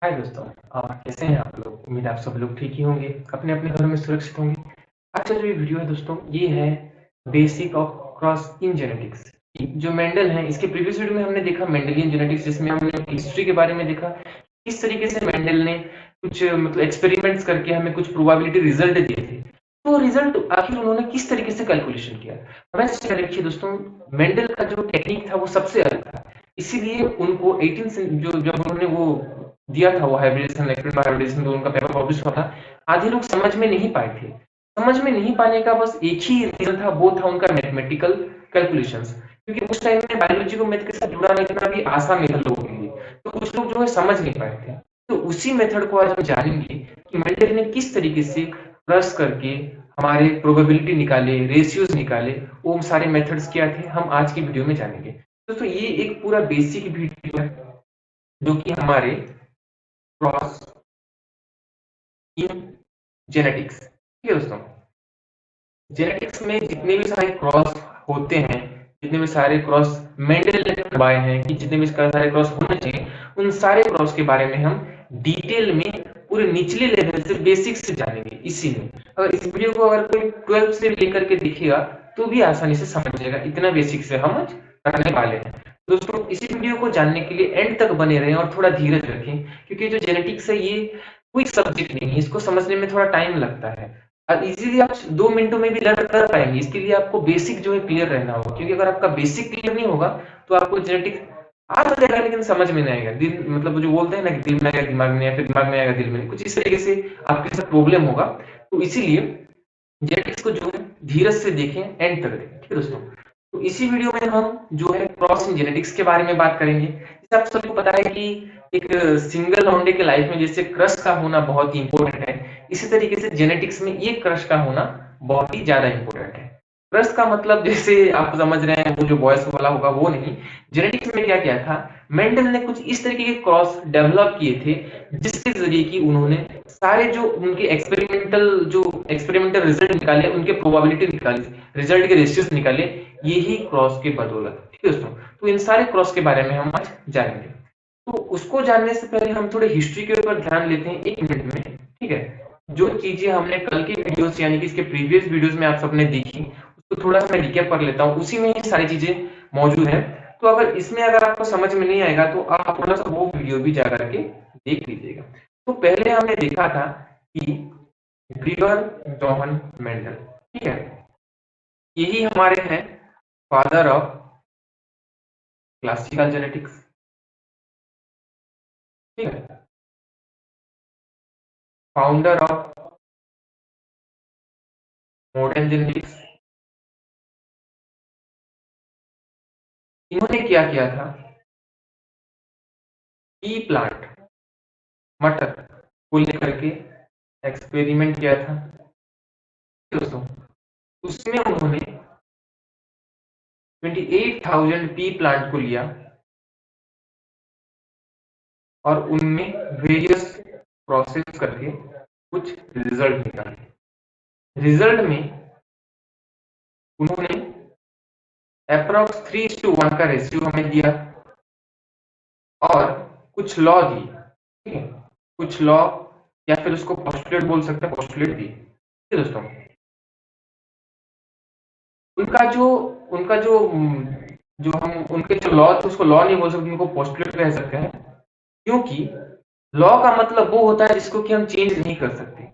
हाय दोस्तों, कैसे हैं आप लोग? उम्मीद है आप सब लोग ठीक ही होंगे, अपने-अपने घरों में सुरक्षित होंगे। आज का जो ये वीडियो है दोस्तों, ये है basic of cross in genetics. जो मेंडल है, इसके प्रीवियस वीडियो में हमने देखा मेंडेलियन जेनेटिक्स, जिसमें हमने हिस्ट्री के बारे में देखा, किस तरीके से मेंडल ने कुछ मतलब एक्सपेरिमेंट्स करके हमें कुछ प्रोबेबिलिटी रिजल्ट दिए थे। तो रिजल्ट आखिर उन्होंने किस तरीके से कैलकुलेशन किया? हमें सबसे पहले देखिए दोस्तों, मेंडल का जो टेक्निक था वो सबसे अलग था। इसीलिए उनको 18 से जो जब उन्होंने वो दिया था, वो हाइब्रिडेशन एक्सपेरिमेंट हाइब्रिडेशन, तो उनका पेपर पब्लिश हुआ था। आधे लोग समझ में नहीं पाए थे। समझ में नहीं पाने का बस एक ही रीजन था, वो था उनका मैथमेटिकल कैलकुलेशंस। क्योंकि उस टाइम में बायोलॉजी को मैथ के साथ जुड़ाना इतना भी आसान नहीं था लोगों के लिए, तो कुछ लोग जो है समझ नहीं पाए थे। तो उसी मेथड को आज हम जानेंगे कि मेंडल ने किस तरीके से क्रॉस करके हमारे प्रोबेबिलिटी निकाले, रेशियोज निकाले, वो सारे मेथड्स क्या थे, हम आज की वीडियो में जानेंगे। दोस्तों ये एक पूरा बेसिक वीडियो है जो कि हमारे क्रॉस इन जेनेटिक्स, ठीक है दोस्तों। जेनेटिक्स में जितने भी सारे क्रॉस होते हैं, जितने भी सारे क्रॉस मेंडल ने करवाए हैं, कि जितने भी सारे क्रॉस होने चाहिए, उन सारे क्रॉस के बारे में हम डिटेल में पूरे निचले लेवल से बेसिक से जानेंगे। इसीलिए अगर इस वीडियो को अगर कोई 12 से लेकर के देखिएगा तो भी आसानी से समझ जाएगा, इतना बेसिक से हम आज करने वाले हैं। दोस्तों इसी वीडियो को जानने के लिए एंड तक बने रहें और थोड़ा धीरज रखें, क्योंकि जो जेनेटिक्स है ये कोई सब्जेक्ट नहीं है, इसको समझने में थोड़ा टाइम लगता है और इजीली आप 2 मिनटों में भी लर्न कर पाएंगे। इसके लिए आपको बेसिक जो है क्लियर रहना होगा, क्योंकि अगर आपका बेसिक क्लियर नहीं होगा तो आपको जेनेटिक्स आ तो जाएगा लेकिन समझ में नहीं आएगा। दिल मतलब वो जो बोलते हैं ना कि दिल में आएगा दिमाग में नहीं, या फिर दिमाग में आएगा दिल में नहीं, कुछ इस तरीके से आपके साथ प्रॉब्लम होगा। तो इसीलिए जेनेटिक्स को जो है धीरज से देखें, एंड तक देखें, ठीक है दोस्तों। तो इसी वीडियो में हम जो है क्रॉस इन जेनेटिक्स के बारे में बात करेंगे। जैसे आप सबको पता है कि एक सिंगल लौंडे के लाइफ में जैसे क्रश का होना बहुत ही इंपॉर्टेंट है, इसी तरीके से जेनेटिक्स में ये क्रश का होना बहुत ही ज्यादा इंपॉर्टेंट है। क्रश का मतलब जैसे आप समझ रहे हैं वो जो बॉयस वाला होगा वो नहीं। जेनेटिक्स में क्या क्या था, मेंडल ने कुछ इस तरीके के क्रॉस डेवलप किए थे जिसके जरिए कि उन्होंने सारे जो उनके एक्सपेरिमेंटल रिजल्ट निकाले, उनके प्रोबेबिलिटी निकाली, रिजल्ट के रेशियोज निकाले, यही क्रॉस के बदौलत, ठीक है दोस्तों। तो इन सारे क्रॉस के बारे में हम आज जानेंगे। तो उसको जानने से पहले हम थोड़े हिस्ट्री के ऊपर ध्यान लेते हैं 1 मिनट में, ठीक है। जो चीजें हमने कल के वीडियोस यानी कि इसके प्रीवियस वीडियोस में आप सबने देखी, उसको थोड़ा सा मैं रिकैप कर लेता हूँ, उसी में ये सारी चीजें मौजूद है। तो अगर इसमें अगर आपको समझ में नहीं आएगा तो आप थोड़ा सा वो वीडियो भी जा करके देख लीजिएगा। तो पहले हमने देखा था कि ग्रीगर जॉहन मेंडल, ठीक है, यही हमारे हैं फादर ऑफ क्लासिकल जेनेटिक्स, ठीक है, फाउंडर ऑफ मॉडर्न जेनेटिक्स। इन्होंने क्या किया था, पी प्लांट, मटर को लेकर के एक्सपेरिमेंट किया था दोस्तों। उसमें उन्होंने 28,000 पी प्लांट को लिया और उनमें वेरियस प्रोसेस करके कुछ रिजल्ट निकाले। रिजल्ट में उन्होंने अप्रॉक्स 3:1 का रेशियो हमें दिया और कुछ लॉ दी, ठीक है, कुछ लॉ या फिर उसको पोस्टुलेट बोल सकते हैं, पोस्टुलेट दी, ठीक है दोस्तों। उनका जो उनका जो जो हम उनके जो लॉ थे उसको लॉ नहीं बोल सकते, उनको पोस्टुलेट कह सकते हैं, क्योंकि लॉ का मतलब वो होता है जिसको कि हम चेंज नहीं कर सकते।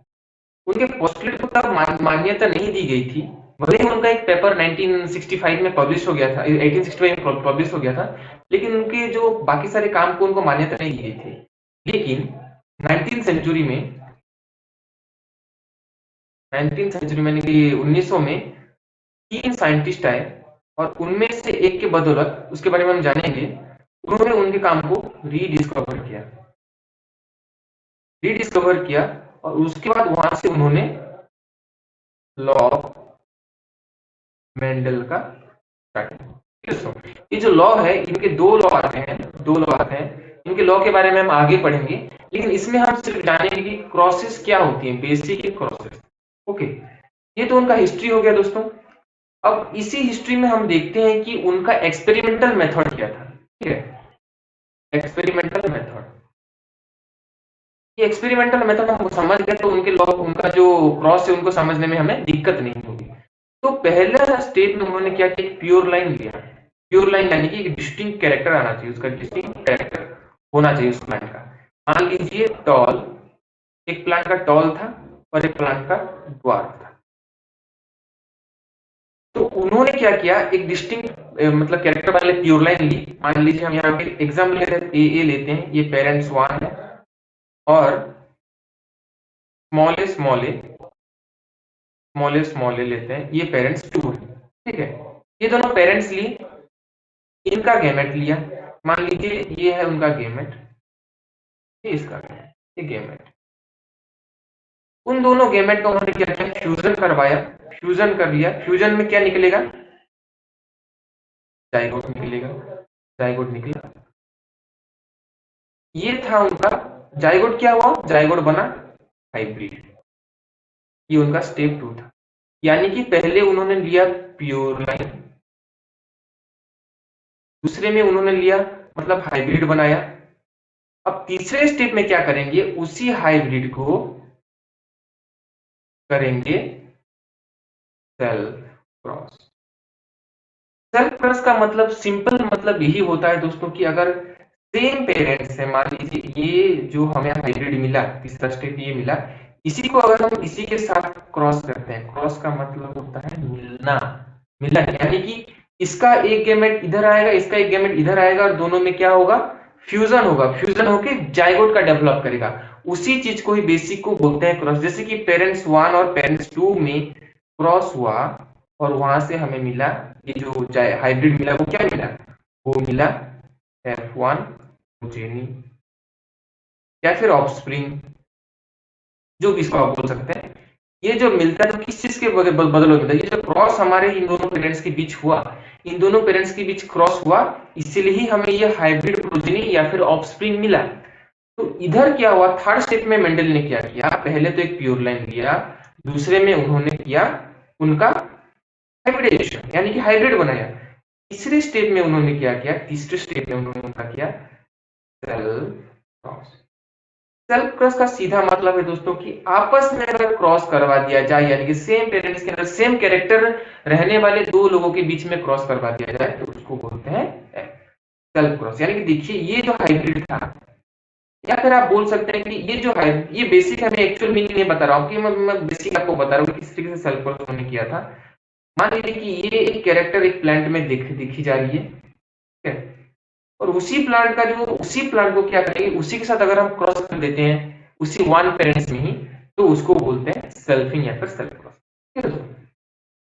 उनके पोस्टुलेट को तब मान्यता नहीं दी गई थी, भले ही उनका एक पेपर 1965 में पब्लिश हो गया था, 1865 में पब्लिश हो गया था, लेकिन उनके जो बाकी सारे काम को उनको मान्यता नहीं दी गई थी। लेकिन 19 सेंचुरी में 19 सेंचुरी में 1900 में 3 साइंटिस्ट आए और उनमें से एक के बदौलत, उसके बारे में हम जानेंगे, उन्होंने उनके काम को रीडिस्कवर किया और उसके बाद वहां से उन्होंने लॉ ऑफ मेंडल का स्टार्ट किया। ये जो लॉ है, इनके दो लॉ आते हैं, इनके लॉ के बारे में हम आगे पढ़ेंगे, लेकिन इसमें हम सिर्फ जानेंगे कि क्रॉसेस क्या होती हैं, बेसिक क्रॉसेस। ओके, ये तो उनका हिस्ट्री हो गया दोस्तों। अब इसी हिस्ट्री में हम देखते हैं कि उनका एक्सपेरिमेंटल मेथड क्या था, ठीक है, एक्सपेरिमेंटल मेथड। ये एक्सपेरिमेंटल मेथड हम समझ गए तो उनके लॉग उनका जो क्रॉस है उनको समझने में हमें दिक्कत नहीं होगी। तो पहला स्टेप में उन्होंने क्या किया, प्योर लाइन लिया। प्योर लाइन यानी कि डिस्टिंक्ट कैरेक्टर आना चाहिए, उसका डिस्टिंक्ट कैरेक्टर होना चाहिए उस प्लांट का। मान लीजिए टॉल, एक प्लांट का टॉल था और एक प्लांट का ड्वार्फ था। तो उन्होंने क्या किया, एक डिस्टिंक्ट मतलब कैरेक्टर वाले प्योर लाइन ली। मान लीजिए हम यहाँ पे एग्जाम ले रहे ए लेते हैं, ये पेरेंट्स 1 है और स्मॉल ए लेते हैं, ये पेरेंट्स 2 है। ठीक है, ये दोनों पेरेंट्स लिए, इनका गैमेट लिया। मान लीजिए ये है उनका गैमेट, ये इसका गैमेट, ये गैमेट। उन दोनों गैमेट का उन्होंने क्या किया, फ्यूजन करवाया। फ्यूजन कर लिया, फ्यूजन में क्या निकलेगा, जाइगोट निकलेगा। जाइगोट निकला, ये था उनका जाइगोट। क्या हुआ, जाइगोट बना हाइब्रिड। ये उनका स्टेप 2 था। यानी कि पहले उन्होंने लिया प्योर लाइन, दूसरे में उन्होंने लिया मतलब हाइब्रिड बनाया। अब तीसरे स्टेप में क्या करेंगे, उसी हाइब्रिड को करेंगे सेल्फ क्रॉस। सेल्फ क्रॉस का मतलब सिंपल मतलब यही होता है दोस्तों कि अगर सेम पेरेंट्स है, मान लीजिए ये जो हमें हाइब्रिड मिला, तीसरा स्टेप ये मिला, इसी को अगर हम इसी के साथ क्रॉस करते हैं, क्रॉस का मतलब होता है मिलना। मिलन यानी कि इसका एक गैमेट इधर आएगा, इसका एक गैमेट इधर आएगा और दोनों में क्या होगा, फ्यूजन होगा। फ्यूजन होके जाइगोट का डेवलप करेगा। उसी चीज को ही बेसिक को बोलते हैं क्रॉस। जैसे कि पेरेंट्स 1 और पेरेंट्स 2 में क्रॉस हुआ और वहां से हमें मिला ये जो हाइब्रिड मिला, वो क्या मिला, वो मिला F1 जेनी या फिर ऑफस्प्रिंग, जो भी इसको आप बोल सकते हैं। ये जो मिलता है तो किस चीज के बदल मिलता है, ये जो क्रॉस हमारे इन दोनों पेरेंट्स के बीच हुआ, इन दोनों पेरेंट्स के बीच क्रॉस हुआ, इसीलिए ही हमें ये हाइब्रिड प्रोजेनी या फिर ऑफस्प्रिंग मिला। तो इधर क्या हुआ, थर्ड स्टेप में मेंडल ने क्या किया, पहले तो एक प्योर लाइन लिया, दूसरे में उन्होंने किया उनका हाइब्रिडेशन यानी कि हाइब्रिड बनाया। तीसरे स्टेप में उन्होंने क्या किया, तीसरे स्टेप में उन्होंने उनका किया सेल्फ क्रॉस। सेल्फ क्रॉस का सीधा मतलब है दोस्तों कि आपस में अगर क्रॉस करवा दिया जाए, यानी कि सेम पेरेंट्स के अंदर सेम कैरेक्टर रहने वाले दो लोगों के बीच में क्रॉस करवा दिया जाए तो उसको बोलते हैं सेल्फ क्रॉस। यानी कि देखिए ये जो हाइब्रिड था, या फिर आप बोल सकते हैं कि ये जो है, ये बेसिक है, मैं एक्चुअल मीनिंग नहीं बता रहा हूँ कि मैं बेसिक आपको बता रहा हूँ किस तरीके से सेल्फ क्रॉस उन्होंने किया था। मान लीजिए कि ये एक कैरेक्टर एक प्लांट में दिखी जा रही है, ठीक है, और उसी प्लांट को क्या करेंगे, उसी के साथ अगर हम क्रॉस कर देते हैं उसी 1 पेरेंट्स में ही, तो उसको बोलते हैं सेल्फिंग या फिर सेल्फ क्रॉस। ठीक है दोस्तों,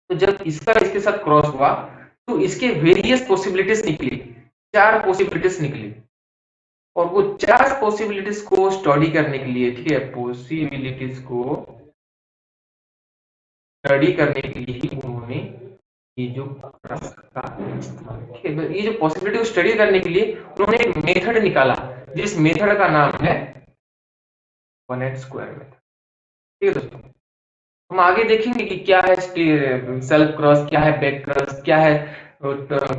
तो जब इसका इसके साथ क्रॉस हुआ तो इसके वेरियस पॉसिबिलिटीज निकली, 4 पॉसिबिलिटीज निकली। और वो 4 पॉसिबिलिटीज को स्टडी करने के लिए, ठीक है, पॉसिबिलिटीज को स्टडी करने के लिए ही उन्होंने ये जो क्रॉस का इस्तेमाल, ठीक है, ये जो पॉसिबिलिटी को स्टडी करने के लिए उन्होंने एक मेथड निकाला, जिस मेथड का नाम है पनेट स्क्वायर मेथड। ठीक है दोस्तों, हम आगे देखेंगे कि क्या है सेल्फ क्रॉस, क्या है बैक क्रॉस, क्या है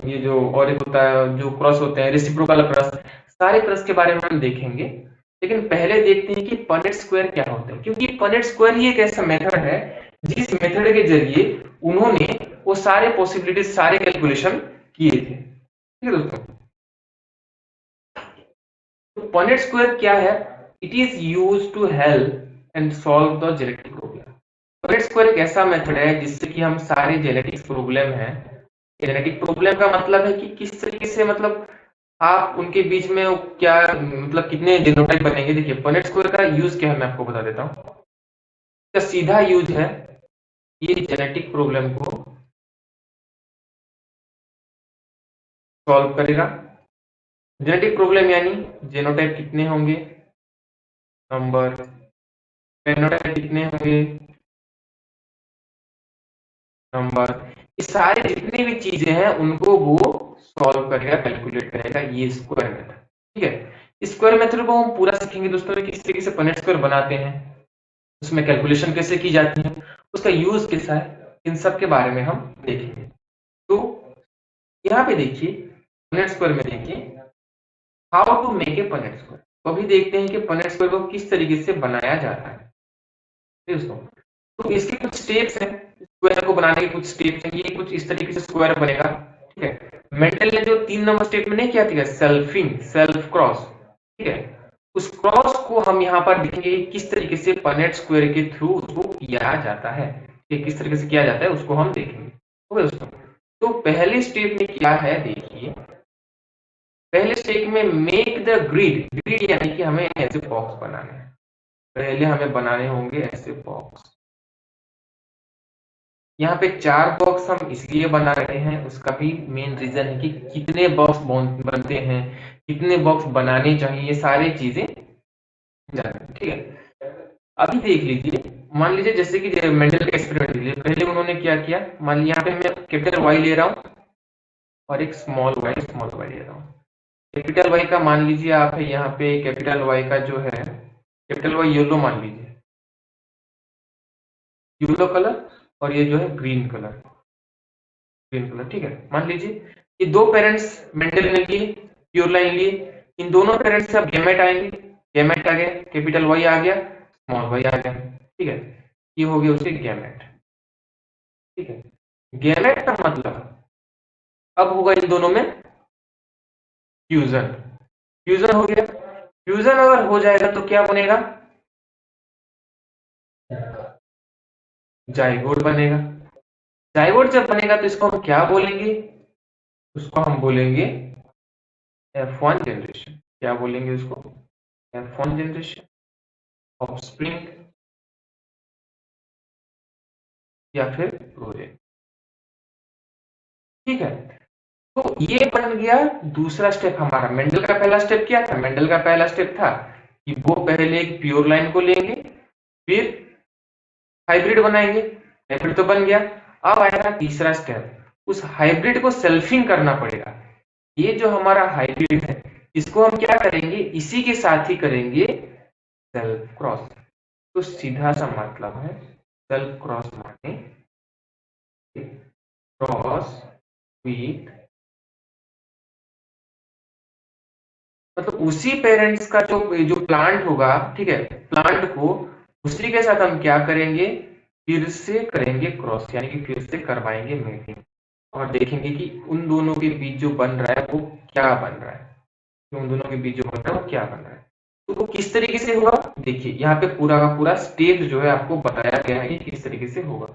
ये जो और एक होता है जो क्रॉस होते हैं रेसिप्रोकल क्रॉस, सारे क्रॉस के बारे में हम देखेंगे। लेकिन पहले देखते हैं कि पनेट स्क्वायर क्या होता है, क्योंकि पनेट स्क्वायर ही एक ऐसा मेथड है जिस मेथड के जरिए उन्होंने वो सारे पॉसिबिलिटीज, सारे कैलकुलेशन किए थे। ठीक है दोस्तों, तो पनेट स्क्वायर क्या है, it is used to help and solve the genetic problem. Punnett square एक ऐसा मेथड है जिससे कि हम सारे जेनेटिक प्रॉब्लम है, जेनेटिक प्रॉब्लम का मतलब है कि किस तरीके से, मतलब आप उनके बीच में क्या, मतलब कितने जीनोटाइप बनेंगे। देखिए पनेट स्क्वायर का यूज क्या है, मैं आपको बता देता हूँ। इसका सीधा यूज है, ये जेनेटिक प्रॉब्लम को सॉल्व करेगा। जेनेटिक प्रॉब्लम यानी जीनोटाइप कितने होंगे, नंबर, फेनोटाइप कितने होंगे, नंबर, ये सारे जितनी भी चीजें हैं उनको वो सॉल्व करेगा, कैलकुलेट करेगा, ये स्क्वायर मेथड। ठीक है, स्क्वायर मेथड को हम पूरा सीखेंगे दोस्तों में, किस तरीके से पनेट स्क्वायर बनाते हैं, उसमें कैलकुलेशन कैसे की जाती है, उसका यूज कैसा है, इन सब के बारे में हम देखेंगे। तो यहाँ पे देखिए पनेट स्क्वायर में देखिए, how to make a Punnett square. तो अभी देखते हैं कि पनेट स्क्वायर को किस तरीके से बनाया जाता है दोस्तों। तो इसके कुछ स्टेप्स हैं, स्क्वायर को बनाने के कुछ स्टेप्स हैं। ये कुछ इस तरीके से स्क्वायर बनेगा, ठीक है। मेंडल ने जो 3 नंबर स्टेप में नहीं किया था सेल्फिंग, सेल्फ क्रॉस, ठीक है, उस क्रॉस को हम यहाँ पर देखेंगे किस तरीके से पनेट स्क्वायर के थ्रू उसको किया जाता है, कि किस तरीके से किया जाता है उसको हम देखेंगे। ओके दोस्तों, तो पहले स्टेप में क्या है देखिए, पहले स्टेप में मेक द ग्रिड, ग्रिड यानी कि हमें ऐसे बॉक्स बनाने हैं। पहले हमें बनाने होंगे ऐसे बॉक्स। यहाँ पे 4 बॉक्स हम इसलिए बना रहे हैं, उसका भी मेन रीजन है कि कितने बॉक्स बनते हैं, कितने बॉक्स बनाने चाहिए, ये सारी चीजें जाने, ठीक है। अभी देख लीजिए, मान लीजिए जैसे कि मेंडल का एक्सपेरिमेंट लीजिए, पहले उन्होंने क्या किया, मान लीजिए यहाँ पे मैं कैपिटल वाई ले रहा हूँ और एक स्मॉल वाई ले रहा हूँ। कैपिटल वाई का मान लीजिए आप है यहाँ पे, कैपिटल वाई का जो है, कैपिटल वाई येलो मान लीजिए, येलो कलर, और ये जो है ग्रीन कलर, ठीक है। मान लीजिए ये दो पेरेंट्स मेंडल ने लिए, प्योर लाइन लिए, इन दोनों पेरेंट्स से अब गैमेट आएंगे, गैमेट आ गया, कैपिटल वाई आ गया, स्मॉल वाई आ गया, ठीक है। ये हो गया उसके गैमेट, ठीक है। गैमेट का मतलब अब होगा इन दोनों में फ्यूजन, फ्यूजन हो गया। फ्यूजन अगर हो जाएगा तो क्या बनेगा, जाइगोट बनेगा। जाइगोट जब बनेगा तो इसको हम क्या बोलेंगे, उसको हम बोलेंगे F1 जनरेशन। क्या बोलेंगे उसको, F1 जनरेशन, ऑफस्प्रिंग या फिर प्रोजेक्ट, ठीक है। तो ये बन गया दूसरा स्टेप हमारा। मेंडल का पहला स्टेप क्या था, मेंडल का पहला स्टेप था कि वो पहले एक प्योर लाइन को लेंगे, फिर हाइब्रिड बनाएंगे, हाइब्रिड तो बन गया। अब आएगा तीसरा स्टेप, उस हाइब्रिड को सेल्फिंग करना पड़ेगा। ये जो हमारा हाइब्रिड है इसको हम क्या करेंगे, इसी के साथ ही करेंगे सेल्फ क्रॉस। तो सीधा सा मतलब है सेल्फ क्रॉस माने क्रॉस विथ, मतलब उसी पेरेंट्स का जो जो प्लांट होगा, ठीक है, प्लांट को उसी के साथ हम क्या करेंगे, फिर से करेंगे क्रॉस, यानी कि फिर से करवाएंगे मेटिंग, और देखेंगे कि उन दोनों के बीच जो बन रहा है वो क्या बन रहा है, उन दोनों के बीच जो बन रहा है वो क्या बन रहा है। तो वो किस तरीके से होगा, देखिए यहाँ पे पूरा का पूरा स्टेप जो है आपको बताया गया है कि किस तरीके से होगा।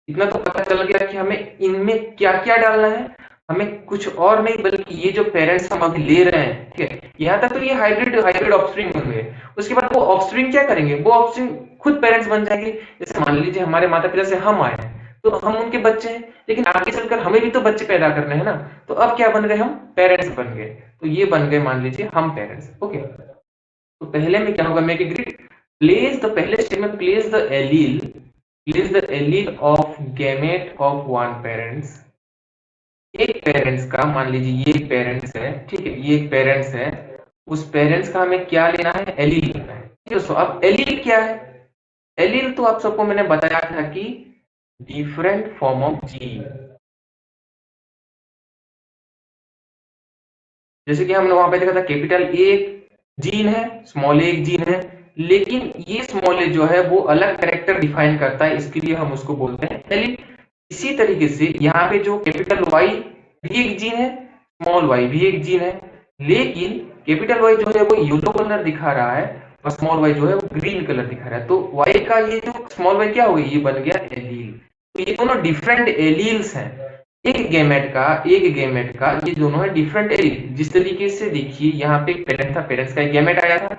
इतना तो पता चल गया कि हमें इनमें क्या क्या डालना है, हमें कुछ और नहीं बल्कि ये जो पेरेंट्स हम अभी ले रहे हैं, ठीक है, यहाँ तक तो ये हाइब्रिड हाइब्रिड ऑफस्प्रिंग बन गए। उसके बाद वो ऑफस्प्रिंग क्या करेंगे, वो ऑफस्प्रिंग खुद पेरेंट्स बन जाएंगे। जैसे मान लीजिए हमारे माता पिता से हम आए हैं तो हम उनके बच्चे हैं, लेकिन आगे चलकर हमें भी तो बच्चे पैदा करने हैं ना, तो अब क्या बन गए, हम पेरेंट्स बन गए। तो ये बन गए मान लीजिए हम पेरेंट्स, ओके। तो पहले में क्या होगा, make a grid, place the, पहले स्टेप में place the allele, place the allele of gamete of one parents. एक पेरेंट्स का, मान लीजिए ये एक पेरेंट्स है, ठीक है, ये एक पेरेंट्स है, उस पेरेंट्स का हमें क्या लेना है, एलील लेना है, ठीक है। सो अब एलील क्या है, एलील तो आप सबको मैंने बताया था कि डिफरेंट फॉर्म ऑफ जीन। जैसे कि हमने वहां पे देखा था कैपिटल ए जीन है, स्मॉल ए एक जीन है, लेकिन ये स्मॉल ए जो है वो अलग कैरेक्टर डिफाइन करता है, इसके लिए हम उसको बोलते हैं एलील। इसी तरीके से यहाँ पे जो कैपिटल वाई भी एक जीन है, स्मॉल वाई भी एक जीन है, लेकिन कैपिटल वाई जो है वो येलो कलर दिखा रहा है और स्मॉल वाई जो है वो ग्रीन कलर दिखा रहा है। तो वाई का ये जो स्मॉल वाई क्या हो गई, ये बन गया एलील। तो ये दोनों डिफरेंट एलील्स हैं। एक गेमेट का ये दोनों है डिफरेंट एलील। जिस तरीके से देखिए यहाँ पे एक पेरेंट था, पेरेंट्स का एक गेमेट आया था,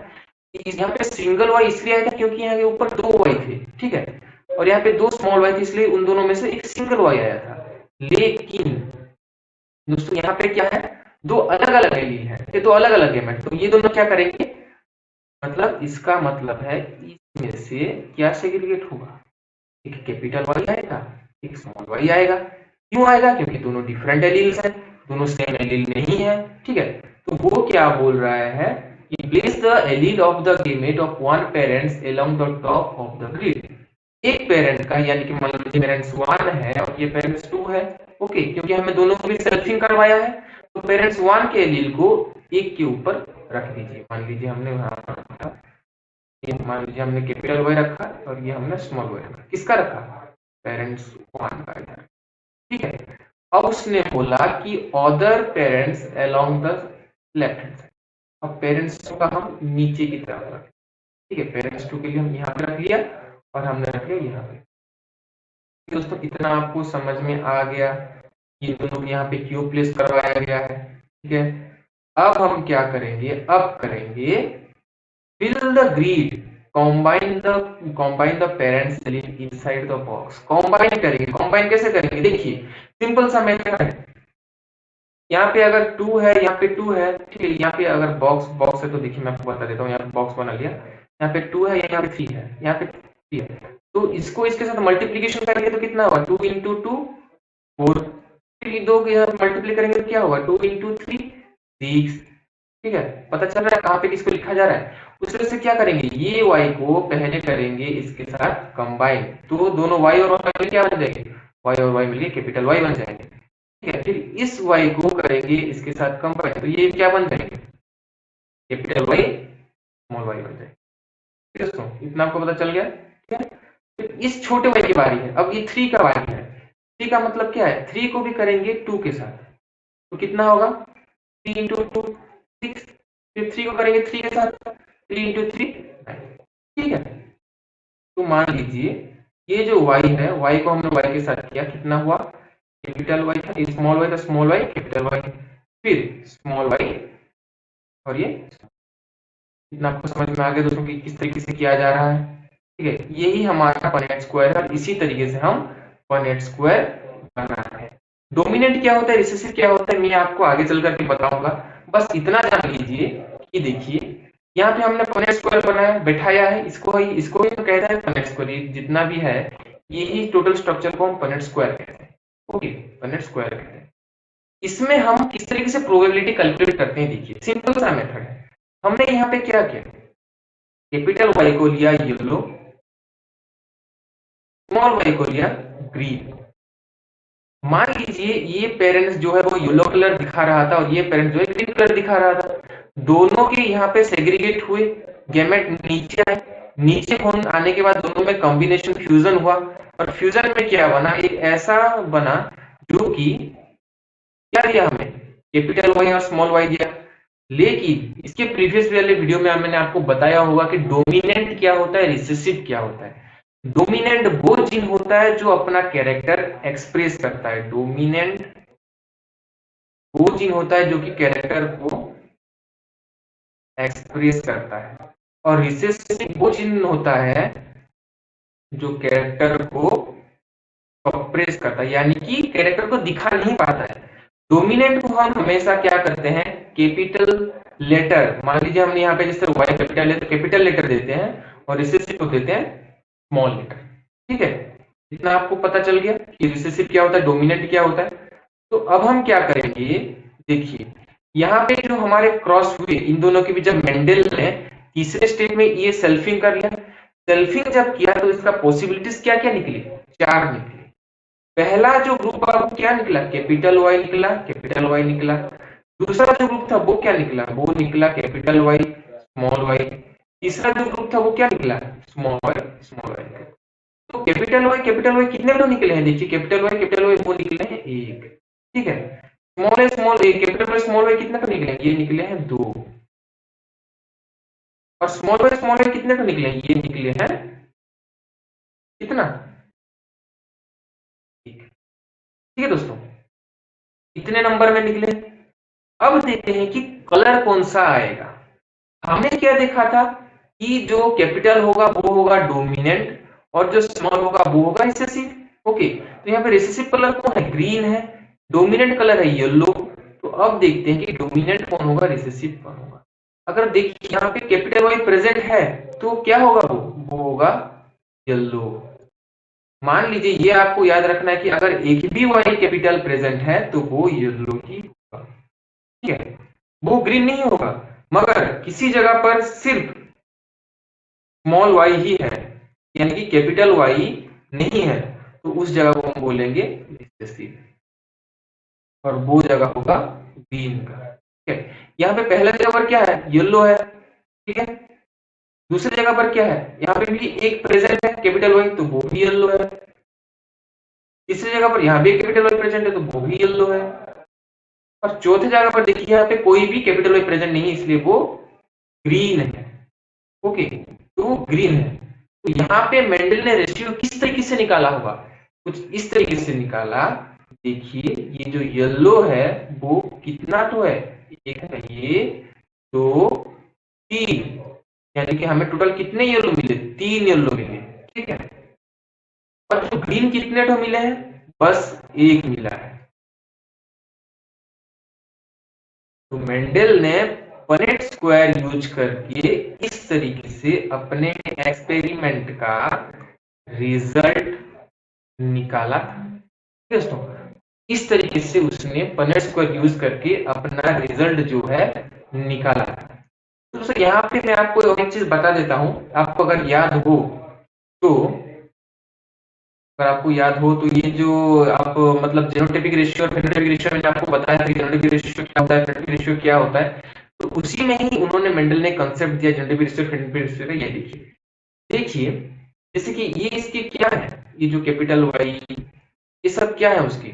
यहाँ पे सिंगल वाई इसलिए आया था क्योंकि यहाँ के ऊपर 2 वाई थे, ठीक है, और यहाँ पे 2 स्मॉल वाई थे, इसलिए उन दोनों में से एक सिंगल वाई आया था। लेकिन दोस्तों यहाँ पे क्या है, 2 अलग अलग एलील है, ये 2 अलग अलग गेमेट, तो ये दोनों क्या करेंगे, मतलब इसका मतलब है इसमें से क्या सेग्रीगेट होगा, एक कैपिटल वाई आएगा, एक स्मॉल वाई आएगा। क्यों आएगा, क्योंकि दोनों डिफरेंट एलील्स हैं, दोनों सेम एलील नहीं है, ठीक है। तो वो क्या बोल रहा है कि place the allele of the gamete of one parents along the top of the grid. एक पेरेंट का, यानी कि मान लीजिए पेरेंट्स 1 है और ये पेरेंट्स 2 है, ओके, क्योंकि हमें दोनों को भी सेल्फिंग करवाया है, तो पेरेंट्स 1 के एलील को एक के ऊपर रख दीजिए। मान लीजिए हमने मान लीजिए हमने कैपिटल वाई रखा और ये हमने स्मॉल वाई रखा। किसका रखा? पेरेंट्स वन का इधर, ठीक है। अब उसने बोला कि other parents along the left hand side. अब पेरेंट्स का हम नीचे की तरफ रखें, ठीक है। पेरेंट्स टू के लिए हम यहाँ पे रख लिया और हमने रख लिया यहाँ पे। दोस्तों इतना आपको समझ में आ गया, ये दोनों यहाँ पे क्यों प्लेस करवाया गया है, ठीक है। अब हम क्या करेंगे? अब करेंगे fill the grid, combine the parents element inside the box। combine करेंगे। combine कैसे करेंगे? देखिए सिंपल सा मेथड है। यहाँ पे अगर 2 है, यहाँ पे 2 है, ठीक है। यहाँ पे अगर बॉक्स है तो देखिए मैं आपको बता देता हूँ। यहाँ पे बॉक्स बना लिया, यहाँ पे 2 है, यहाँ पे 3 है, यहाँ पे 3 है। तो इसको इसके साथ मल्टीप्लीकेशन करेंगे तो कितना होगा? 2 इंटू 2 4, फिर दो के साथ मल्टीप्लाई करेंगे तो क्या होगा? 2 इंटू 3 6, ठीक है। पता चल रहा है कहाँ पे किसको लिखा जा रहा है। उस तरह से क्या करेंगे? ये y को पहले करेंगे इसके साथ कंबाइन, तो दोनों y और y मिलके क्या बन जाएंगे? y और y मिलके कैपिटल Y बन जाएंगे, ठीक है। फिर इस y को करेंगे इसके साथ कंबाइन, तो ये क्या बन जाएंगे? कैपिटल Y स्मॉल y बन जाएंगे। दोस्तों इतना आपको पता चल गया, ठीक है। फिर इस छोटे y की बारी है। अब ये 3 का y है, 3 का मतलब क्या है? 3 को भी करेंगे 2 के साथ, तो कितना होगा? 3 इंटू 2 6, फिर 3 को करेंगे 3 के साथ, 3 इंटू 3 9, ठीक है। तो मान लीजिए ये जो y है, y को हमने y के साथ किया, कितना हुआ? कैपिटल Y था, स्मॉल y था, स्मॉल y कैपिटल Y, फिर स्मॉल y और ये। इतना आपको समझ में आ गया दोस्तों कि किस तरीके से किया जा रहा है, ठीक है। यही हमारा पनेट स्क्वायर है और इसी तरीके से हम पनेट स्क्वायर बना है। डोमिनेंट क्या होता है, रिसेसिव क्या होता है, मैं आपको आगे चल करके बताऊंगा। बस इतना जान लीजिए कि देखिए यहाँ पे हमने पनेट स्क्वायर बनाया, बैठाया है, इसको ही तो कहता है पनेट स्क्वायर। जितना भी है यही टोटल स्ट्रक्चर को हम पनेट स्क्वायर कहते हैं, ओके। पनेट स्क्वायर कहते हैं। इसमें हम किस तरीके से प्रोबेबिलिटी कैलकुलेट करते हैं, देखिए सिंपल सा मेथड है। हमने यहाँ पे क्या किया? कैपिटल Y को लिया येलो, स्मॉल y को लिया ग्रीन। मान लीजिए ये पेरेंट्स जो है वो येलो कलर दिखा रहा था और ये पेरेंट्स जो है ग्रीन कलर दिखा रहा था। दोनों के यहाँ पे सेग्रीगेट हुए, गैमेट नीचे आए, नीचे आने के बाद दोनों में कॉम्बिनेशन फ्यूजन हुआ और फ्यूजन में क्या बना? एक ऐसा बना जो कि क्या दिया हमें? कैपिटल Y और स्मॉल y दिया। लेकिन इसके प्रीवियस वाले वीडियो में मैंने आपको बताया होगा कि डोमिनेंट क्या होता है, रिसेसिव क्या होता है। डोमिनेंट वो जीन होता है जो अपना कैरेक्टर एक्सप्रेस करता है। डोमिनेंट वो जीन होता है जो कि कैरेक्टर को एक्सप्रेस करता है और रिसेसिव वो जीन होता है जो कैरेक्टर को सप्रेस करता है, यानी कि कैरेक्टर को दिखा नहीं पाता है। डोमिनेंट को हम हमेशा क्या करते हैं? कैपिटल लेटर, मान लीजिए हमने यहाँ पे जैसे y कैपिटल है तो कैपिटल लेटर देते हैं और रिसेसिव को देते हैं स्मॉल लेटर, ठीक है। इतना आपको पता चल गया कि रिसेसिव क्या होता है, डोमिनेंट क्या होता है। तो अब हम क्या करेंगे? देखिए यहाँ पे जो हमारे क्रॉस हुए इन दोनों के बीच, जब मेंडल ने तीसरे स्टेप में ये सेल्फिंग कर लिया, सेल्फिंग जब किया तो इसका पॉसिबिलिटीज क्या क्या निकली? 4 निकली। पहला जो ग्रुप था वो क्या निकला? कैपिटल Y निकला, कैपिटल Y निकला। दूसरा जो ग्रुप था वो क्या निकला? वो निकला कैपिटल Y स्मॉल y। तीसरा जो ग्रुप था वो क्या निकला? Small y small y। तो कैपिटल Y कितने तो निकले हैं? देखिए कैपिटल Y वो निकले हैं 1, ठीक है। Small a capital Y small y कितने तो निकले हैं? ये निकले हैं 2। और स्मॉल y कितने तो निकले हैं? ये निकले हैं कितना? ठीक है दोस्तों, इतने नंबर में निकले। अब देखते हैं कि कलर कौन सा आएगा। हमने क्या देखा था कि जो कैपिटल होगा वो होगा डोमिनेंट और जो स्मॉल होगा वो होगा रिसेसिव, ओके। तो यहाँ पे रिसेसिव कलर कौन है? ग्रीन है। डोमिनेंट कलर है येलो। तो अब देखते हैं कि डोमिनेंट कौन होगा, रिसेसिव कौन होगा। अगर देखिए यहाँ पे कैपिटल वाई प्रेजेंट है तो क्या होगा? वो होगा येलो। मान लीजिए ये आपको याद रखना है कि अगर एक भी वाई कैपिटल प्रेजेंट है तो वो येलो ही होगा, ठीक है। वो ग्रीन नहीं होगा। मगर किसी जगह पर सिर्फ स्मॉल y ही है, यानी कि कैपिटल Y नहीं है, तो उस जगह को हम बोलेंगे रिसेसिव और वो जगह होगा ग्रीन का। ठीक है। यहाँ पे पहला जगह पर क्या है, येलो है, ठीक है। दूसरी जगह पर क्या है, यहाँ पे भी एक प्रेजेंट है कैपिटल वाई, तो वो भी येलो है। तीसरी जगह पर यहाँ भी एक कैपिटल वाई प्रेजेंट है, तो वो भी येलो है। और चौथी जगह पर देखिए यहाँ पे कोई भी कैपिटल वाई प्रेजेंट नहीं है, इसलिए वो ग्रीन है। ओके, तो वो ग्रीन है। तो यहाँ पे मेंडल ने रेशियो किस तरीके से निकाला होगा, कुछ इस तरीके से निकाला। देखिए ये जो येलो है वो कितना तो है, एक है ये, दो, तीन, यानी कि हमें टोटल कितने येलो मिले, 3 येलो मिले, ठीक है। और जो ग्रीन कितने तो मिले हैं, बस एक मिला है। तो मेंडल ने पनेट स्क्वायर यूज करके इस तरीके से अपने एक्सपेरिमेंट का रिजल्ट निकाला था। दोस्तों इस तरीके से उसने पनेट स्क्वायर यूज करके अपना रिजल्ट जो है निकाला था। तो दोस्तों यहाँ पे मैं आपको एक चीज बता देता हूँ, आपको अगर याद हो तो, अगर आपको याद हो तो ये जो आप मतलब जीनोटाइपिक रेशियो और फेनोटाइपिक रेशियो मैंने आपको बताया था कि जीनोटाइपिक रेशियो क्या होता है, फेनोटाइपिक रेशियो क्या होता है, तो उसी में ही उन्होंने मेंडल ने कंसेप्ट दिया जीनोटाइपिक रेशियो फेनोटाइपिक रेशियो का। ये देखिए, देखिए जैसे कि ये इसके क्या है, ये जो कैपिटल वाई ये सब क्या है उसके,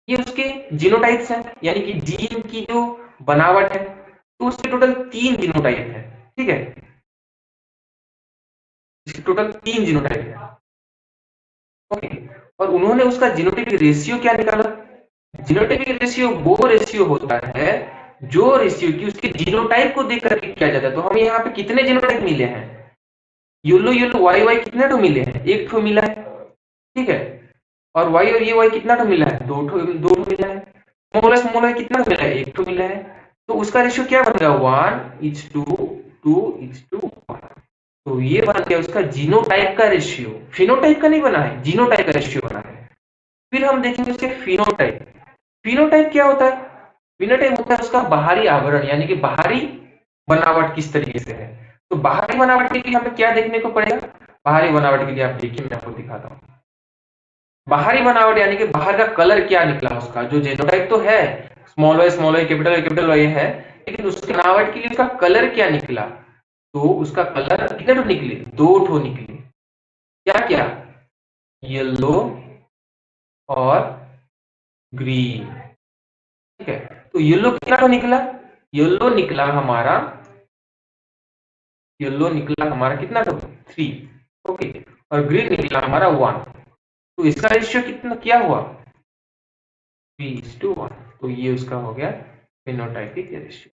ये उसके जीनोटाइप्स हैं, यानी कि जीन की जो बनावट है, तो उसके टोटल 3 जीनोटाइप है, ठीक है। इसके टोटल 3 जीनोटाइप है, ओके। और उन्होंने उसका जीनोटाइपिक रेशियो क्या निकाला, जीनोटाइपिक रेशियो वो रेशियो होता है जो रेशियो की उसके जीनोटाइप को देख करके किया जाता है। तो हमें यहाँ पे कितने जीनोटाइप मिले हैं, येलो येलो वाई वाई कितने ठो मिले हैं, एक ठो मिला है, ठीक है। और वाई और ये वाई कितना ठो मिला है, दो ठो मिला है। स्मॉल वाई कितना मिला है, एक ठो मिला है। तो उसका रेशियो क्या बन गया, 1:2, 2:1। तो ये बन गया उसका जीनोटाइप का रेशियो, फिनोटाइप का नहीं बना है, जीनोटाइप का रेशियो बना है। फिर हम देखेंगे उसके फिनोटाइप। फिनोटाइप क्या होता है, फिनोटाइप होता है उसका बाहरी आवरण, यानी कि बाहरी बनावट किस तरीके से है। तो बाहरी बनावट के लिए हमें क्या देखने को पड़ेगा, बाहरी बनावट के लिए आप देखिए मैं आपको दिखाता हूँ। बाहरी बनावट यानी कि बाहर का कलर क्या निकला उसका, जो जेनोटाइप तो है, स्मॉल वाई कैपिटल वाई है, लेकिन उसकी बनावट के लिए उसका कलर क्या निकला, तो उसका कलर कितने ठो निकले, 2 ठो निकले। क्या क्या, येलो और ग्रीन, ठीक है। तो येलो कितना ठो निकला, येलो निकला हमारा, येलो निकला हमारा कितना ठो, 3, ओके। और ग्रीन निकला हमारा 1। तो इसका रेशियो कितना क्या हुआ, 3:1। तो ये उसका हो गया फिनोटाइपिक रेशियो।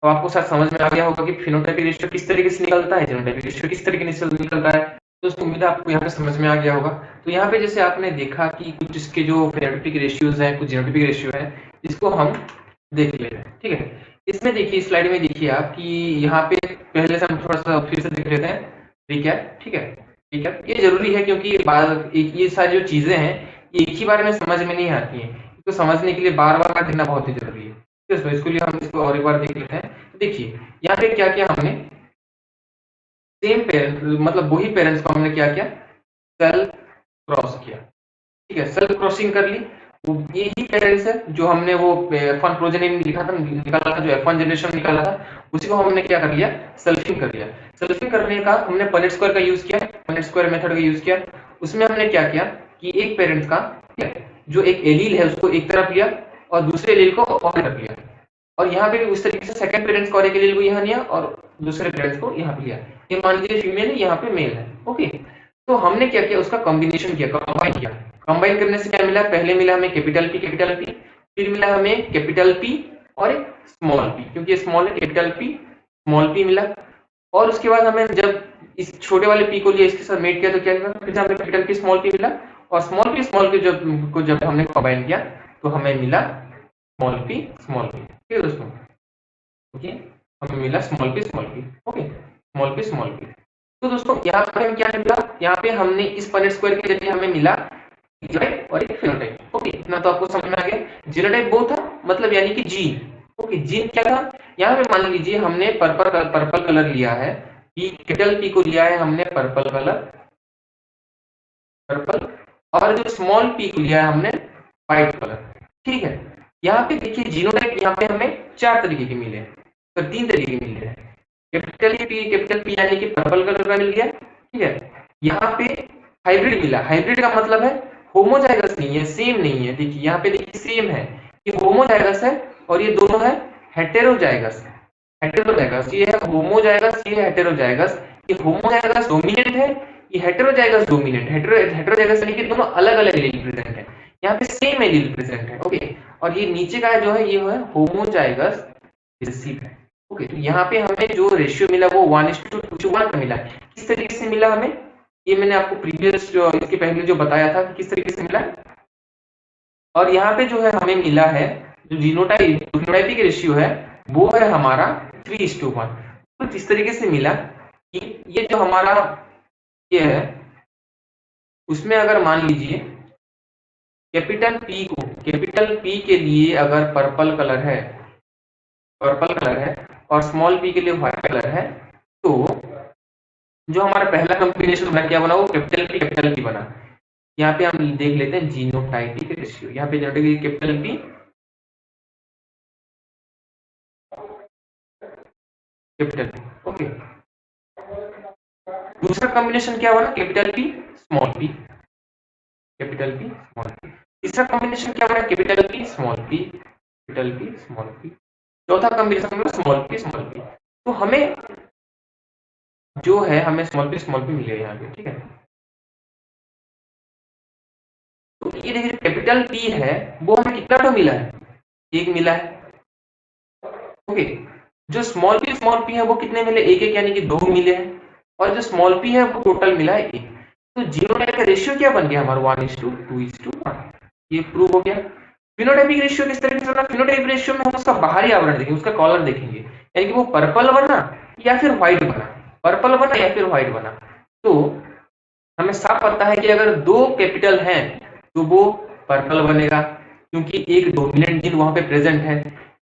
तो आपको शायद समझ में आ गया होगा कि फिनोटाइपिक रेशियो किस तरीके से निकलता है, जीनोटाइपिक रेशियो किस तरीके से निकलता है। तो दोस्तों उम्मीद है आपको यहाँ पे समझ में आ गया होगा। तो यहाँ पे जैसे आपने देखा कि कुछ इसके जो फिनोटाइपिक रेशियोज हैं, कुछ जीनोटाइपिक रेशियो है, इसको हम देख ले रहे हैं, ठीक है। इसमें देखिए स्लाइड में देखिए आप कि यहाँ पे पहले से हम थोड़ा सा फिर से देख लेते हैं, रिकैप, ठीक है। ठीक है, ये जरूरी है क्योंकि ये सारी जो चीजें हैं ये एक ही बार में समझ में नहीं आती हैं, तो समझने के लिए बार बार देखना बहुत ही जरूरी है। तो इसके लिए हम इसको और एक बार देख लेते हैं। तो देखिए यहाँ पे क्या किया हमने, सेम पेरेंट्स मतलब वही पेरेंट्स को हमने क्या किया, सेल क्रॉस किया, ठीक है। सेल क्रॉसिंग कर ली, वो यही पेरेंट्स है जो हमने वो F1 प्रोजेनी में लिखा था, निकाला था, जो F1 जनरेशन निकाला था, उसी को हमने क्या कर लिया, सेल्फिंग कर लिया। सेल्फिंग करने का हमने पनेट स्क्वायर का यूज किया, पनेट स्क्वायर मेथड का यूज किया। उसमें हमने क्या किया कि एक पेरेंट्स का, ठीक है, जो एक एलील है उसको एक तरफ लिया और दूसरे एलील को और तरफ लिया। और यहाँ पे भी उस तरीके से सेकंड पेरेंट्स को और एक एलील को यहाँ लिया और दूसरे पेरेंट्स को यहाँ पे लिया। ये मान लीजिए फीमेल है, यहाँ पे मेल है, ओके। तो हमने क्या किया, उसका कॉम्बिनेशन किया, कंबाइन किया। कंबाइन करने से क्या मिला, पहले मिला हमें कैपिटल पी, फिर मिला हमें कैपिटल पी और एक स्मॉल पी, क्योंकि स्मॉल है, कैपिटल पी स्मॉल पी मिला। और उसके बाद हमें जब इस छोटे वाले पी को लिया, इसके साथ मेट किया, तो क्या हुआ, फिर से हमें कैपिटल पी स्मॉल पी मिला। और स्मॉल पी जब हमने कंबाइन किया तो हमें मिला स्मॉल पी, ठीक है दोस्तों, ओके। हमें मिला small P, okay, small P. तो दोस्तों यहाँ पे हमें क्या मिला, यहाँ पे हमने इस पनेट स्क्वायर के जरिए हमें मिला जीनोटाइप और एक फिनोटाइप, ओके। इतना तो आपको समझ में आ गया। जीनोटाइप वो था मतलब यानी कि जीन, ओके। जीन क्या था, यहाँ पे मान लीजिए हमने पर्पल कलर लिया है, पी कैपिटल पी को लिया है हमने पर्पल कलर, पर्पल, और जो स्मॉल पी को लिया है हमने व्हाइट कलर, ठीक है। यहाँ पे देखिए जीनोटाइप यहाँ पे हमें 4 तरीके के मिले हैं, तो 3 तरीके के मिले हैं। कैपिटल पी यानी कि पर्पल कलर का मिल गया, ठीक है। यहाँ पे हाइब्रिड मिला, हाइब्रिड का मतलब है होमोजाइगस नहीं है, सेम नहीं है। देखिए यहाँ पे देखिए सेम है, ये होमोजाइगस है और ये दोनों है हेटेरोजाइगस। हेटेरोजाइगस ये है होमोजाइगस, ये हेटेरोजाइगस। ये होमोजाइगस डोमिनेंट है, ये हेटेरोजाइगस डोमिनेंट। हेटेरोजाइगस यानी कि दोनों अलग-अलग एलील प्रेजेंट है। यहाँ पे सेम एलील प्रेजेंट है, ओके। और ये नीचे का जो है ये है होमोजाइगस रिसीव है, ओके। तो यहाँ पे हमें जो रेशियो मिला वो 1:2 का मिला है। किस तरीके से मिला हमें, ये मैंने आपको प्रीवियस जो इसके पहले जो बताया था कि किस तरीके से मिला। और यहाँ पे जो है हमें मिला है जो जीनोटाइपिक रेशियो है वो है हमारा 3:1। कुछ इस तरीके से मिला कि ये जो हमारा ये है उसमें अगर मान लीजिए कैपिटल पी के लिए अगर पर्पल कलर है और स्मॉल पी के लिए व्हाइट कलर है, तो जो हमारा पहला कॉम्बिनेशन बना क्या बना, वो कैपिटल पी बना। यहाँ पे हम देख लेते हैं जीनोटाइपिक रेशियो। यहाँ पे जीनोटाइपिक कैपिटल पी ओके। दूसरा कॉम्बिनेशन क्या बना, कैपिटल पी स्मॉल पी। तीसरा कॉम्बिनेशन क्या बना, कैपिटल पी स्मॉल पी। चौथा कॉम्बिनेशन बना स्मॉल पी। तो हमें जो है हमें स्मॉल पी मिलेगा यहाँ पे, ठीक है। तो ये देखिए कैपिटल पी है वो हमें कितना तो मिला है, एक मिला है, ओके। जो स्मॉल पी है वो कितने मिले, एक यानी कि 2 मिले हैं। और जो स्मॉल पी है वो टोटल मिला है 1। तो जीनोटाइप का रेशियो क्या बन गया हमारा 1:2:1। ये प्रूव हो गया। फिनोटाइपिक रेशियो किस तरीके से बना, फिनोटाइपिक रेशियो में हम उसका बाहरी आवरण देखेंगे, उसका कलर देखेंगे, यानी कि वो पर्पल बना या फिर व्हाइट बना। तो हमें साफ पता है कि अगर 2 कैपिटल हैं तो वो पर्पल बनेगा, क्योंकि एक डोमिनेंट जीन वहां पे प्रेजेंट है।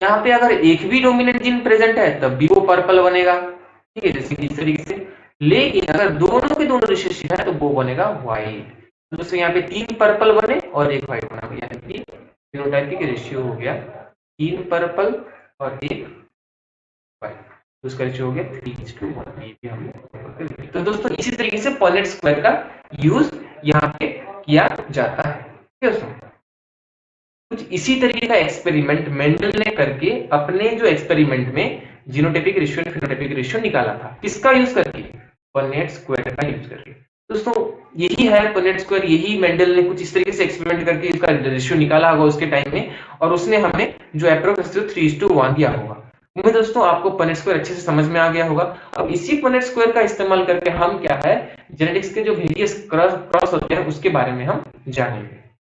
यहाँ पे अगर एक भी डोमिनेंट जीन प्रेजेंट है तब भी वो पर्पल बनेगा, ठीक है, जैसे कि इस तरीके से। लेकिन अगर दोनों के दोनों रिसेसिव है तो वो बनेगा व्हाइट। तो दोस्तों यहाँ पे 3 पर्पल बने और 1 व्हाइट बना, यानी कि फिनोटाइपिक रेशियो हो गया 3 पर्पल और 1 व्हाइट। तो उसका रेशियो हो गया 3:1। ये भी हमने। तो दोस्तों इसी तरीके से पॉइनेट स्क्वायर का यूज यहाँ पे किया जाता है, ठीक है दोस्तों। कुछ इसी तरीके का एक्सपेरिमेंट मेंडल ने करके अपने जो एक्सपेरिमेंट में जीनोटाइपिक रेशियो और फिनोटाइपिक रेशियो निकाला था। किसका यूज करके, पॉइनेट स्क्वायर का यूज करके। दोस्तों यही है पॉइनेट स्क्वायर, यही मेंडल ने कुछ इस तरीके से एक्सपेरिमेंट करके इसका रेशियो निकाला होगा उसके टाइम में, और उसने हमें जो अप्रोक्स 3:1 दिया होगा। उम्मीद दोस्तों आपको पॉइनेट स्क्वायर अच्छे से समझ में आ गया होगा। अब इसी पॉइनेट स्क्वायर का इस्तेमाल करके हम क्या है जेनेटिक्स के जो वेरियस क्रॉस होते हैं उसके बारे में हम जानेंगे।